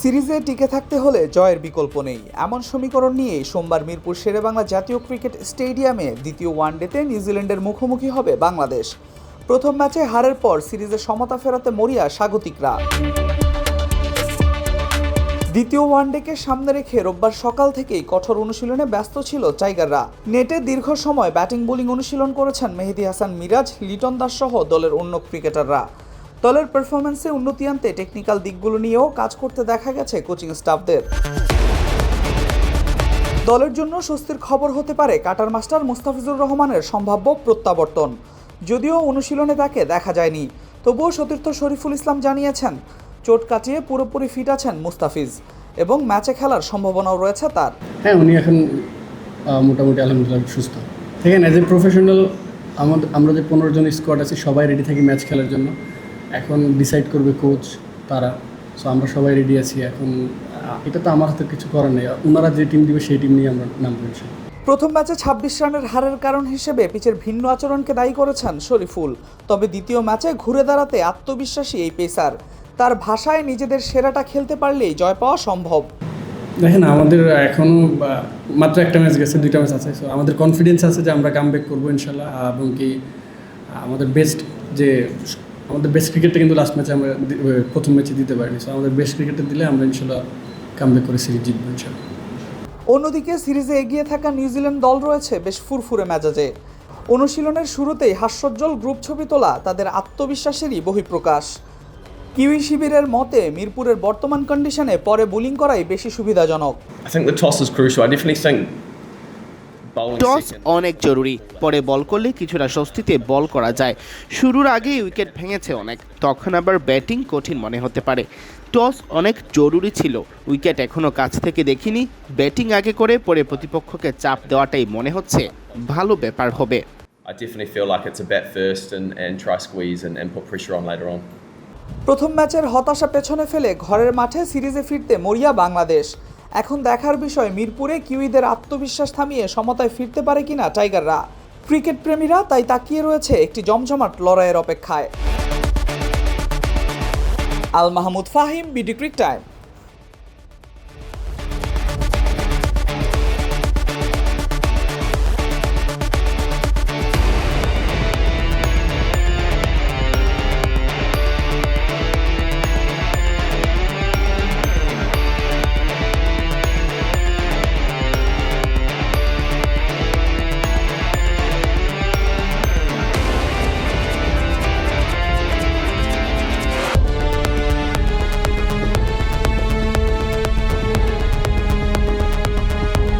সিরিজে টিকে থাকতে হলে জয়ের বিকল্প নেই, এমন সমীকরণ নিয়ে সোমবার মিরপুর শেরেবাংলা জাতীয় ক্রিকেট স্টেডিয়ামে দ্বিতীয় ওয়ানডেতে নিউজিল্যান্ডের মুখোমুখি হবে বাংলাদেশ। প্রথম ম্যাচে হারের পর সিরিজে সমতা ফেরাতে মরিয়া স্বাগতিকরা। দ্বিতীয় ওয়ানডেকে সামনে রেখে রোববার সকাল থেকেই কঠোর অনুশীলনে ব্যস্ত ছিল টাইগাররা। নেটে দীর্ঘ সময় ব্যাটিং বোলিং অনুশীলন করেছেন মেহেদী হাসান মিরাজ, লিটন দাস সহ দলের অন্য ক্রিকেটাররা। দলের পারফরম্যান্সে উন্নতি আনতে টেকনিক্যাল দিকগুলো নিয়েও কাজ করতে দেখা গেছে কোচিং স্টাফদের। দলের জন্য স্বস্তির খবর হতে পারে কাটার মাস্টার মুস্তাফিজুর রহমানের সম্ভাব্য প্রত্যাবর্তন। যদিও অনুশীলনে তাকে দেখা যায়নি, তবুও সতীর্থ শরীফুল ইসলাম জানিয়েছেন চোট কাটিয়ে পুরোপুরি ফিট আছেন মুস্তাফিজ এবং ম্যাচে খেলার সম্ভাবনাও রয়েছে তার। হ্যাঁ, উনি এখন মোটামুটি আলহামদুলিল্লাহ সুস্থ। দেখেন, অ্যাজ এ প্রফেশনাল আমরা যে 15 জন স্কোয়াড আছি সবাই রেডি থাকি ম্যাচ খেলার জন্য। এখন ডিসাইড করবে কোচ, তারা। সো আমরা সবাই রেডি আছি। এখন এটা তো আমার হাতে কিছু করার নেই, ওনারা যে টিম দিবে সেই টিম নিয়ে আমরা নামবো। প্রথম ম্যাচে 26 রানের হারের কারণ হিসেবে পিচের ভিন্ন আচরণকে দায়ী করেছেন শরীফুল। তবে দ্বিতীয় ম্যাচে ঘুরে দাঁড়াতে আত্মবিশ্বাসী এই পেসার। তার ভাষায় নিজেদের সেরাটা খেলতে পারলেই জয় পাওয়া সম্ভব। দেখেন, আমাদের এখনও মাত্র একটা ম্যাচ গেছে, 2টা ম্যাচ আছে। সো আমাদের কনফিডেন্স আছে যে আমরা কামব্যাক করবো ইনশাল্লাহ। এবং কি আমাদের বেস্ট ক্রিকেটটা কিন্তু লাস্ট ম্যাচে আমরা প্রথম ম্যাচে দিতে পারিনি। সো আমাদের বেস্ট ক্রিকেটটা দিলে আমরা ইনশাল্লাহ কামব্যাক করে সিরিজ জিতবো ইনশাল্লাহ। অন্যদিকে সিরিজে এগিয়ে থাকা নিউজিল্যান্ড দল রয়েছে বেশ ফুরফুরে মেজাজে। অনুশীলনের শুরুতেই হাস্যোজ্জ্বল গ্রুপ ছবি তোলা তাদের আত্মবিশ্বাসেরই বহিঃপ্রকাশ। কিউই শিবিরের মতে মিরপুরের বর্তমান কন্ডিশনে পরে বোলিং করাই বেশি সুবিধাজনক। টস অনেক জরুরি, পরে বল করলে কিছুটা স্বস্তিতে বল করা যায়। শুরুর আগেই উইকেট ভেঙেছে অনেক, তখন আবার ব্যাটিং কঠিন মনে হতে পারে। টস অনেক জরুরি ছিল, উইকেট এখনও কাছ থেকে দেখিনি। ব্যাটিং আগে করে পরে প্রতিপক্ষকে চাপ দেওয়াটাই মনে হচ্ছে ভালো ব্যাপার হবে। I definitely feel like it's a bat first and try squeeze and put pressure on later on. প্রথম ম্যাচের হতাশা পেছনে ফেলে ঘরের মাঠে সিরিজে ফিরতে মরিয়া বাংলাদেশ। এখন দেখার বিষয় মিরপুরে কিউইদের আত্মবিশ্বাস থামিয়ে সমতায় ফিরতে পারে কিনা টাইগাররা। ক্রিকেট প্রেমীরা তাই তাকিয়ে রয়েছে একটি জমজমাট লড়াইয়ের অপেক্ষায়। Al Mahmud Fahim, BD ক্রিক time.